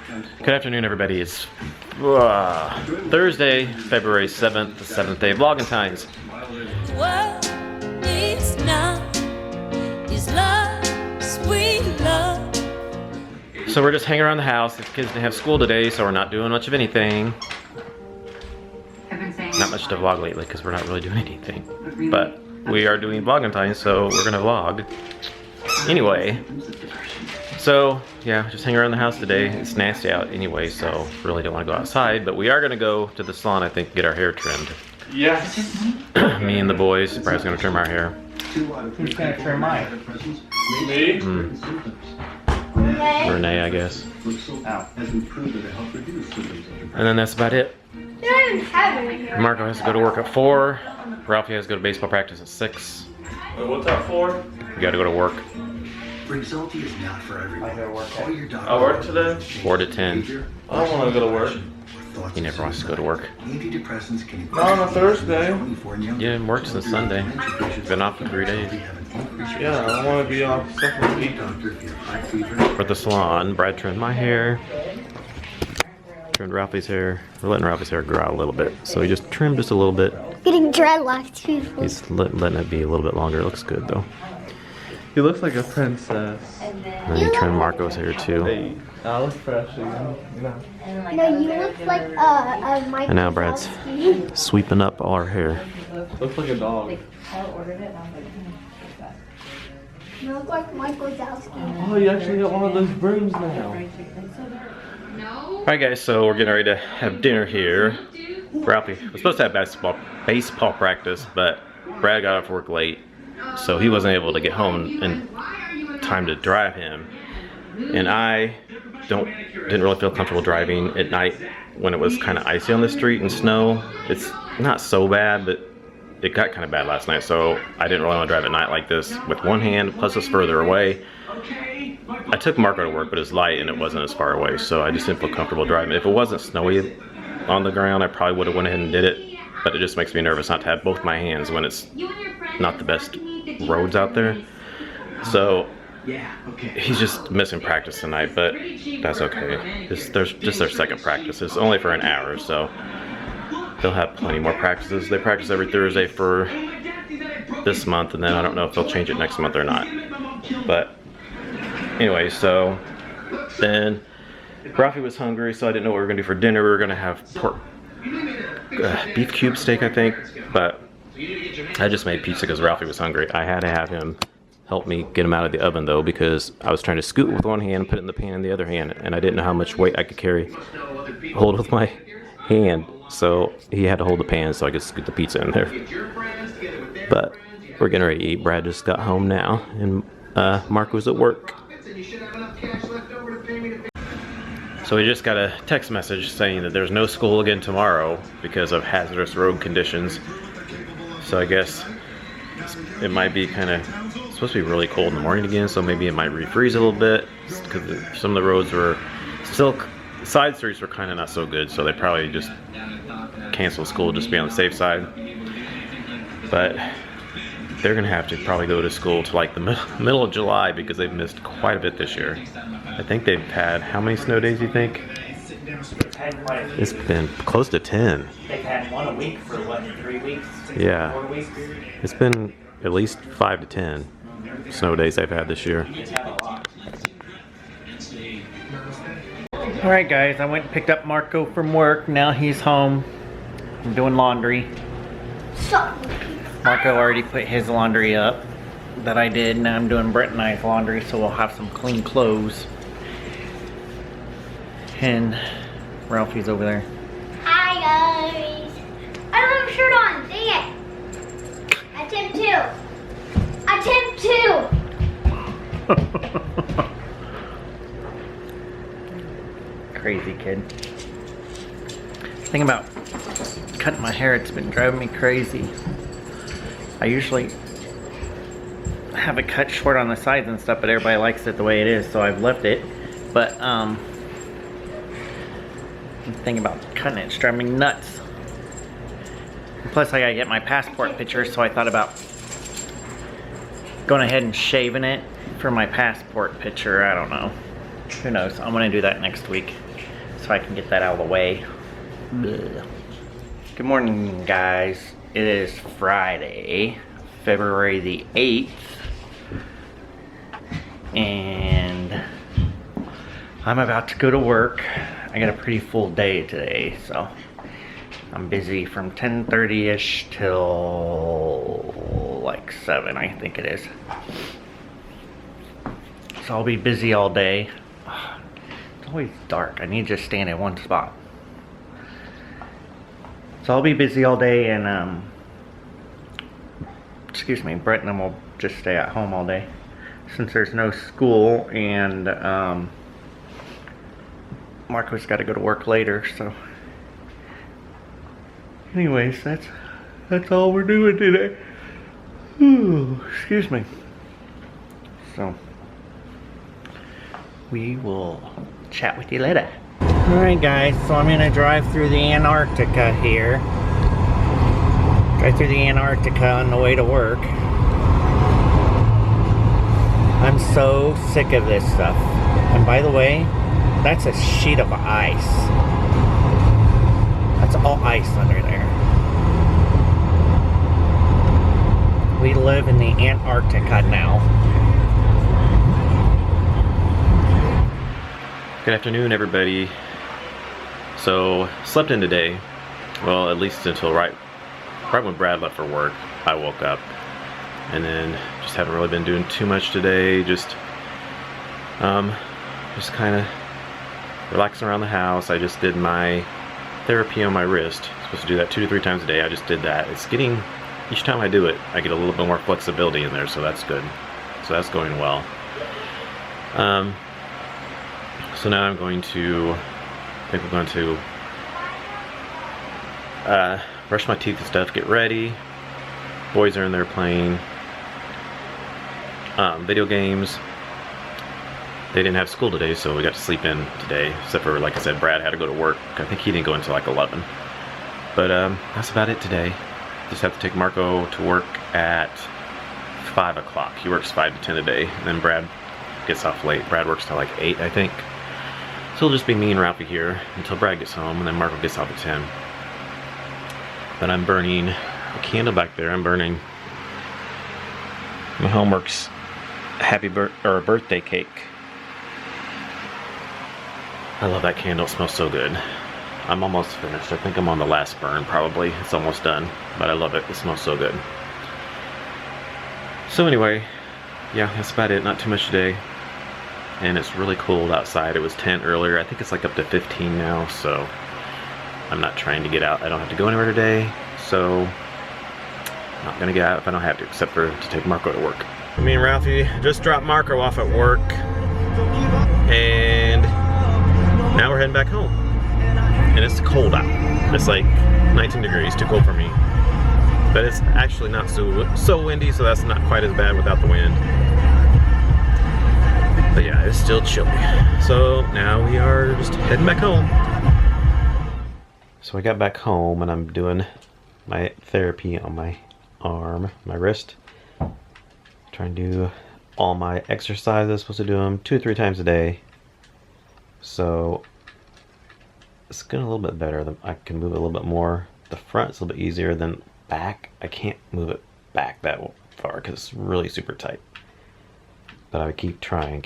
Good afternoon, everybody. It's Thursday, February 7th, the 7th day of Vlogentine'S. What is now is love, sweet love. So we're just hanging around the house. The kids didn't have school today, so we're not doing much of anything. Not much to vlog lately because we're not really doing anything. But we are doing Vlogentine'S, so we're gonna vlog. Anyway, so yeah, just hang around the house today. It's nasty out anyway, so really don't want to go outside. But we are gonna go to the salon, I think, get our hair trimmed. Yes. Me and the boys. Brad's gonna trim our hair. Who's gonna trim mine? Me? Renee, I guess. Oh. And then that's about it. Marco has to go to work at 4. Ralphie has to go to baseball practice at 6. Wait, what's that for? You gotta go to work. Rexulti is not for everyone. I gotta work. All your doctors I work today? 4 to 10. I don't want to go to work. He never wants to go to work. Antidepressants can Not on a Thursday. Yeah, it works since Sunday. Been off for 3 days. Yeah, I want to be off second week. For the salon, Brad trimmed my hair. Trimmed Ralphie's hair. We're letting Ralphie's hair grow out a little bit. So he just trimmed just a little bit. Getting dreadlocks too. He's letting it be a little bit longer. It looks good though. He looks like a princess. And then he trimmed Marco's hair too. Hey, I look fresh again. No. No, you look like a Mike. And now Brad's sweeping up all our hair. Looks like a dog. You look like Mike Wazowski. Oh, you actually got one of those brooms now. Alright guys, so we're getting ready to have dinner here. Ralphie was supposed to have baseball practice, but Brad got off work late, so he wasn't able to get home in time to drive him. And I didn't really feel comfortable driving at night when it was kind of icy on the street and snow. It's not so bad, but it got kind of bad last night, so I didn't really want to drive at night like this with one hand, plus it's further away. I took Marco to work, but it's light and it wasn't as far away, so I just didn't feel comfortable driving. If it wasn't snowy on the ground, I probably would have went ahead and did it, but it just makes me nervous not to have both my hands when it's not the best roads out there. So he's just missing practice tonight, but that's okay. There's just their second practice. It's only for an hour, so they'll have plenty more practices. They practice every Thursday for this month, and then I don't know if they'll change it next month or not. But anyway, so then Ralphie was hungry, so I didn't know what we were gonna do for dinner. We were gonna have beef cube steak, I think, but I just made pizza because Ralphie was hungry. I had to have him help me get him out of the oven though, because I was trying to scoot with one hand and put it in the pan in the other hand, and I didn't know how much weight I could hold with my hand. So he had to hold the pan so I could scoot the pizza in there. But we're getting ready to eat. Brad just got home now, and Mark was at work. So we just got a text message saying that there's no school again tomorrow because of hazardous road conditions. So I guess it might be supposed to be really cold in the morning again, so maybe it might refreeze a little bit because some of the roads were still, side streets were kind of not so good, so they probably just cancel school just to be on the safe side. But they're gonna have to probably go to school to like the middle of July because they've missed quite a bit this year. I think they've had, how many snow days do you think? It's been close to 10. They've had one a week for what, 3 weeks? Yeah. 4 weeks? It's been at least 5 to 10 snow days they've had this year. Alright guys, I went and picked up Marco from work. Now he's home. I'm doing laundry. Marco already put his laundry up that I did. Now I'm doing Brett and I's laundry, so we'll have some clean clothes. And Ralphie's over there. Hi guys. I don't have a shirt on. Dang it. Attempt 2. Crazy kid. Thing about cutting my hair, it's been driving me crazy. I usually have it cut short on the sides and stuff, but everybody likes it the way it is, so I've left it. But the thing about cutting it's driving me nuts. And plus I gotta get my passport picture, so I thought about going ahead and shaving it for my passport picture. I don't know. Who knows? I'm gonna do that next week. so I can get that out of the way. Blech. Good morning, guys. It is Friday, February the 8th, and I'm about to go to work. I got a pretty full day today, so I'm busy from 10:30ish till like 7, I think it is. So I'll be busy all day. It's always dark. I need to just stand in one spot. So I'll be busy all day, and excuse me, Brett and I will just stay at home all day since there's no school, and Marco's got to go to work later. So anyways, that's all we're doing today. Ooh, excuse me. So we will chat with you later. Alright guys, so I'm gonna drive through the Antarctica here. Drive through the Antarctica on the way to work. I'm so sick of this stuff. And by the way, that's a sheet of ice. That's all ice under there. We live in the Antarctica now. Good afternoon, everybody. So, slept in today. Well, at least until right when Brad left for work, I woke up. And then just haven't really been doing too much today. Just kind of relaxing around the house. I just did my therapy on my wrist. I'm supposed to do that 2 to 3 times a day. I just did that. It's getting, each time I do it, I get a little bit more flexibility in there, so that's good. So that's going well. So now I'm going to, I think we're going to brush my teeth and stuff, get ready. Boys are in there playing video games. They didn't have school today, so we got to sleep in today, except for, like I said, Brad had to go to work. I think he didn't go until like 11. But that's about it today. Just have to take Marco to work at 5 o'clock. He works 5 to 10 a day, and then Brad gets off late. Brad works till like 8, I think. So it'll just be me and Ralphie here until Brad gets home, and then Marco gets off at 10. But I'm burning a candle back there. I'm burning my homework's birthday cake. I love that candle. It smells so good. I'm almost finished. I think I'm on the last burn probably. It's almost done, but I love it. It smells so good. So anyway, yeah, that's about it. Not too much today. And it's really cold outside. It was 10 earlier. I think it's like up to 15 now, so I'm not trying to get out. I don't have to go anywhere today, so I'm not gonna get out if I don't have to, except for to take Marco to work. Me and Ralphie just dropped Marco off at work, and now we're heading back home. And it's cold out. It's like 19 degrees, too cold for me. But it's actually not so windy, so that's not quite as bad without the wind. But yeah, it's still chilly. So now we are just heading back home. So I got back home and I'm doing my therapy on my arm, my wrist. Trying to do all my exercises. Supposed to do them 2 or 3 times a day. So it's getting a little bit better. I can move it a little bit more. The front's a little bit easier than back. I can't move it back that far because it's really super tight. But I would keep trying.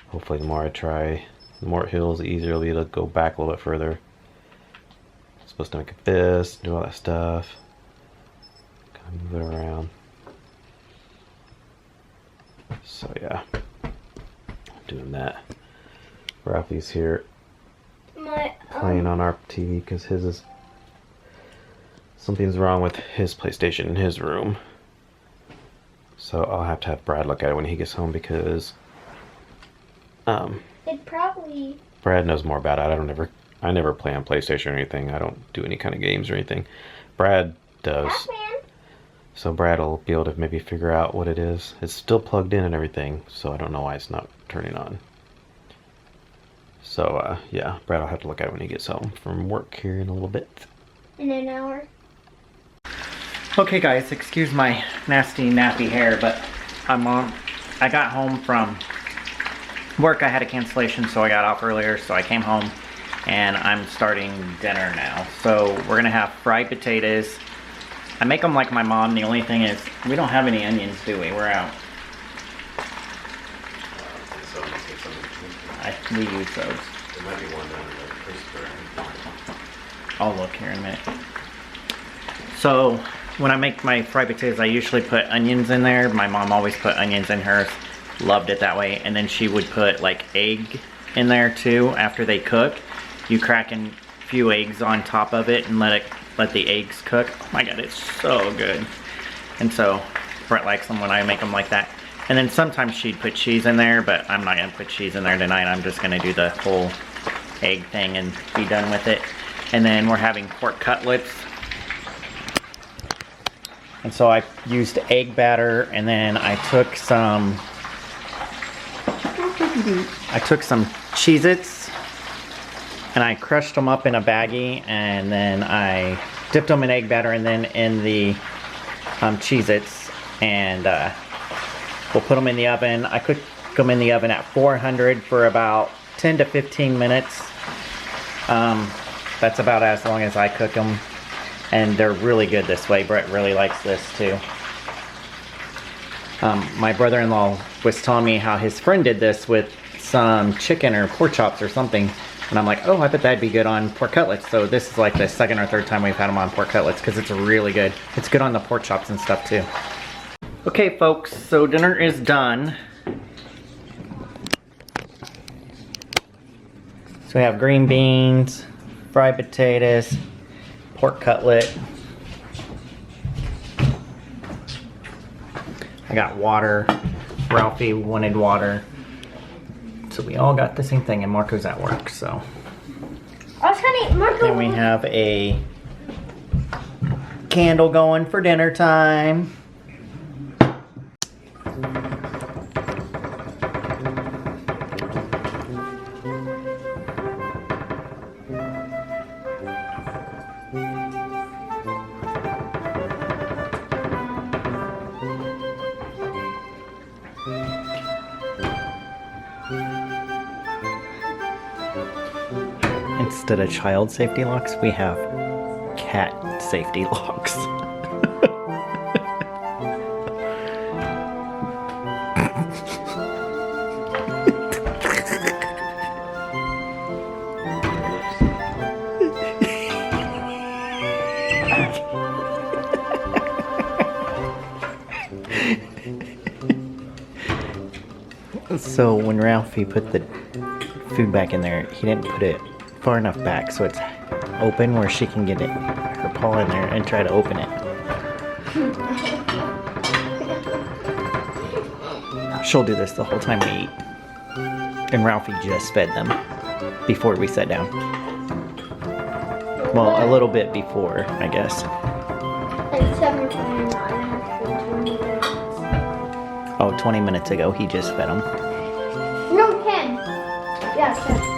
Hopefully the more I try, the more it heals, the easier it'll be to go back a little bit further. I'm supposed to make a fist, do all that stuff. Kind of move it around. So yeah, doing that. Ralphie's here playing on our TV because his is, something's wrong with his PlayStation in his room. So I'll have to have Brad look at it when he gets home because Brad knows more about it. I never play on PlayStation or anything. I don't do any kind of games or anything. Brad does. So Brad will be able to maybe figure out what it is. It's still plugged in and everything, so I don't know why it's not turning on. So yeah, Brad will have to look at it when he gets home from work here in a little bit. In an hour. Okay guys, excuse my nasty nappy hair, but I got home from work I had a cancellation, so I got off earlier, so I came home and I'm starting dinner now. So we're gonna have fried potatoes. I make them like my mom. The only thing is we don't have any onions, do we? We're out. We use those. There might be one down in the crisper. I'll look here in a minute. So when I make my fried potatoes, I usually put onions in there. My mom always put onions in hers. Loved it that way. And then she would put like egg in there too after they cook. You crack a few eggs on top of it and let the eggs cook. Oh my god, it's so good. And so Brett likes them when I make them like that. And then sometimes she'd put cheese in there, but I'm not gonna put cheese in there tonight. I'm just gonna do the whole egg thing and be done with it. And then we're having pork cutlets. And so I used egg batter, and then I took some Cheez-Its and I crushed them up in a baggie, and then I dipped them in egg batter and then in the Cheez-Its, and we'll put them in the oven. I cook them in the oven at 400 for about 10 to 15 minutes. That's about as long as I cook them, and they're really good this way. Brett really likes this too. My brother-in-law was telling me how his friend did this with some chicken or pork chops or something, and I'm like, oh, I bet that'd be good on pork cutlets. So this is like the second or third time we've had them on pork cutlets because it's really good. It's good on the pork chops and stuff too. Okay folks, so dinner is done. So we have green beans, fried potatoes, pork cutlet. I got water. Ralphie wanted water. So we all got the same thing, and Marco's at work, so. I was gonna eat Marco. Then we have a candle going for dinner time. Instead of child safety locks, we have cat safety locks. So when Ralphie put the food back in there, he didn't put it far enough back so it's open where she can get it, her paw in there and try to open it. She'll do this the whole time we eat. And Ralphie just fed them before we sat down. Well, a little bit before, I guess. At 7:29, I have 20 minutes. Oh, 20 minutes ago he just fed them. No, 10. Yes, 10.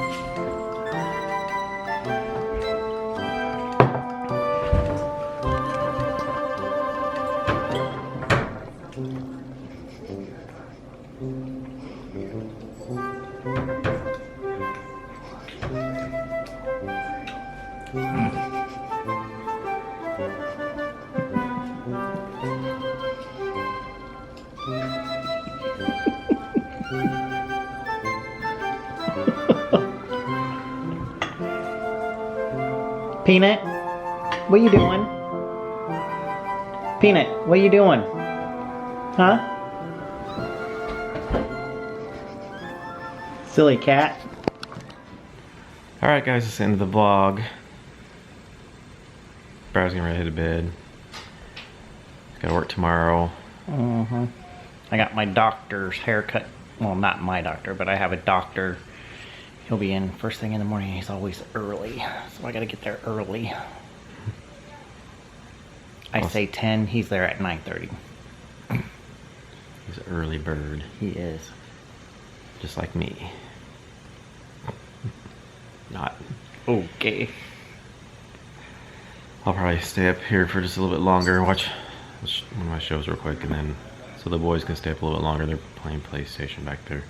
Peanut, what you doing? Peanut, what you doing? Huh? Silly cat. Alright guys, that's the end of the vlog. Brad's getting ready to head to bed. Gotta work tomorrow. I got my doctor's haircut. Well, not my doctor, but I have a doctor. He'll be in first thing in the morning. He's always early, so I gotta get there early. I say 10, he's there at 9:30. He's an early bird. He is. Just like me. Not. Okay. I'll probably stay up here for just a little bit longer, watch one of my shows real quick, and then so the boys can stay up a little bit longer. They're playing PlayStation back there.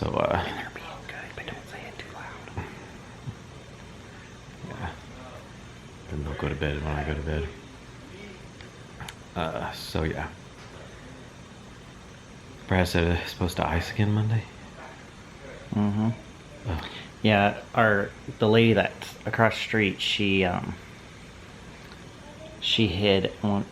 So, They're being good, but don't say it too loud. yeah. Then they'll go to bed when I go to bed. So yeah. Brad said it's supposed to ice again Monday. Mm-hmm. Oh. Yeah, the lady that's across the street, she hid on.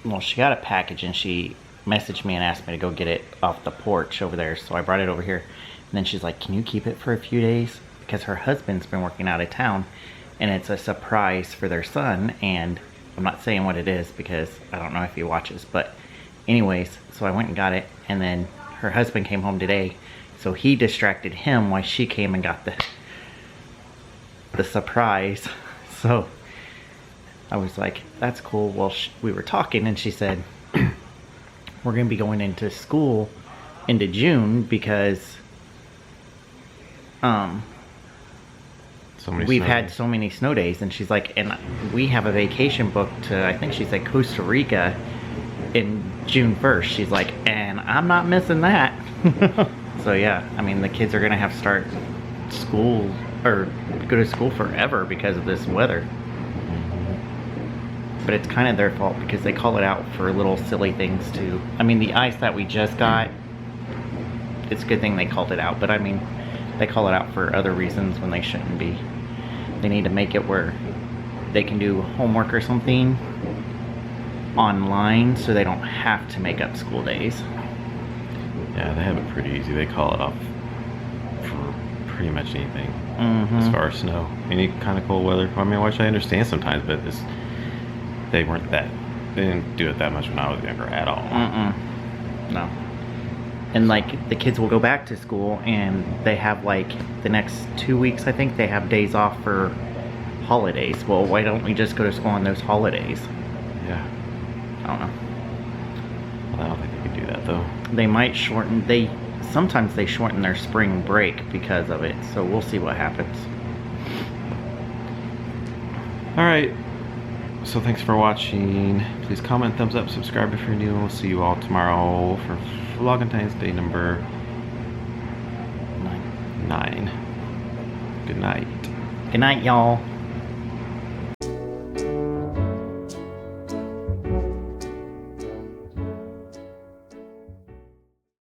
Well, she got a package and she messaged me and asked me to go get it off the porch over there. So I brought it over here. And then she's like, "Can you keep it for a few days?" Because her husband's been working out of town, and it's a surprise for their son. And I'm not saying what it is because I don't know if he watches. But anyways, so I went and got it, and then her husband came home today. So he distracted him while she came and got the surprise. So I was like, that's cool. Well, we were talking and she said, we're going to be going into school into June because So many we've snow had days. so many snow days. And she's like, and we have a vacation booked to, I think she said Costa Rica in June 1st. She's like, and I'm not missing that. So yeah, I mean, the kids are going to have to start school or go to school forever because of this weather. But it's kind of their fault because they call it out for little silly things too. I mean, the ice that we just got, it's a good thing they called it out. But I mean, they call it out for other reasons when they shouldn't be. They need to make it where they can do homework or something online so they don't have to make up school days. Yeah, they have it pretty easy. They call it off for pretty much anything Mm-hmm. as far as snow. Any kind of cold weather. I mean, which I understand sometimes, but they didn't do it that much when I was younger at all. No. And like the kids will go back to school and they have like the next 2 weeks, I think they have days off for holidays. Well, why don't we just go to school on those holidays? Yeah. I don't know. Well, I don't think they could do that though. They might sometimes they shorten their spring break because of it. So we'll see what happens. Alright. So thanks for watching. Please comment, thumbs up, subscribe if you're new, and we'll see you all tomorrow for Vlogentine'S day number 9. Good night. Good night, y'all.